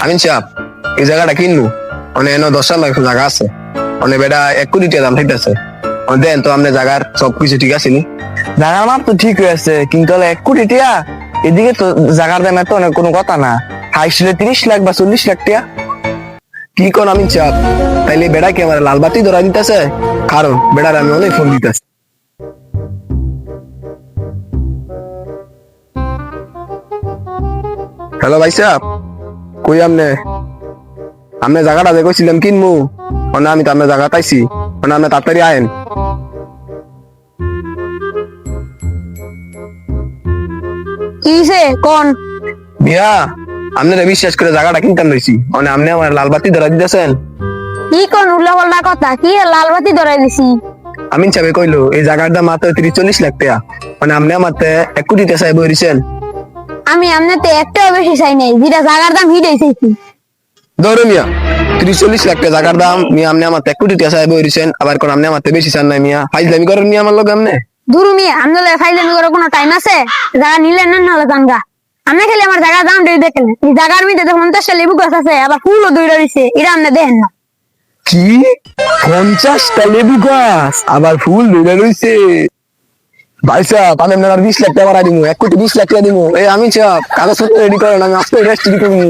আমিন সাহেব এই জায়গাটা কিনবো মানে এনে 10 লাখ জায়গা আছে মানে বেটা 1 কোটি টাকা দাম হইতেছে দেন তো আপনি জায়গার সবকিছু ঠিক আছে নি? জায়গার মাপ তো ঠিক হয়েছে, কিন্তু 1 কোটি টিয়া এদিকে তো জায়গার দাম এত অনেক কোনো কথা না। হাইস্টে 30 লাখ বা 40 লাখ টিয়া। কি কোন আমিন সাহেব তাইলে বেটা কি আমার লাল বাতি ধরা দিতেছে? কারণ বেটার আমি অনেক ফোন দিতেছি। হ্যালো ভাই সাহেব, কই আমনে আমনে জায়গাটা দেখছিলাম কিনবো মানে আমি তো আপনার জায়গা পাইছি মানে আপনি তাড়াতাড়ি আয়েন। কিসে কোন মিয়া আপনারা বিশ্বাস করে জায়গাটা কিনতাম রয়েছি মানে আপনি আমার লাল বাতি ধরা দিতেছেন। কি কোন উল্লা পাল্টা কথা, কি লাল বাতি ধরাই দিছি? আমিন সাহেব কইলো এই জায়গার দাম মাত্র 30-40 লাখ টাকা মানে আপনি আমার 1 কোটি টাকা চাই বইছেন। আমি আমনেতে একটাও বেশি চাই নাই, যেটা জায়গার দাম হিটাই চাইছি। ধরো মিয়া 30-40 লাখ টাকা জায়গার দাম মিয়া আপনি আমার 1 কোটি টাকা চাই বইছেন আবার কোন আপনি আমার বেশি চান নাই মিয়া ফাইজলামি করেন মিয়া আমার লগে আপনি। দুরু মিয়া আমনে ফাইলামি করার কোনো টাইম আছে? জায়গা নিলেন না নাহলে জানগা। আপনি খালি আমার জায়গার দাম দিয়ে দেখেন, এই জায়গার মধ্যে 50টা লেবু গাছ আছে, আবার ফুলও দইরা দিছে, এটা আপনি দেখেন না। কি 50টা লেবু গাছ আবার ফুল ধরে রইছে? ভাই সাহেব আমি আপনার 20 লাখ টাকা বাড়াই দিব 1 কোটি 20 লাখ টাকা দিব। এই আমি সাহেব কাগজপত্র রেডি করেন আমি আজকে রেজিস্ট্রি করবো।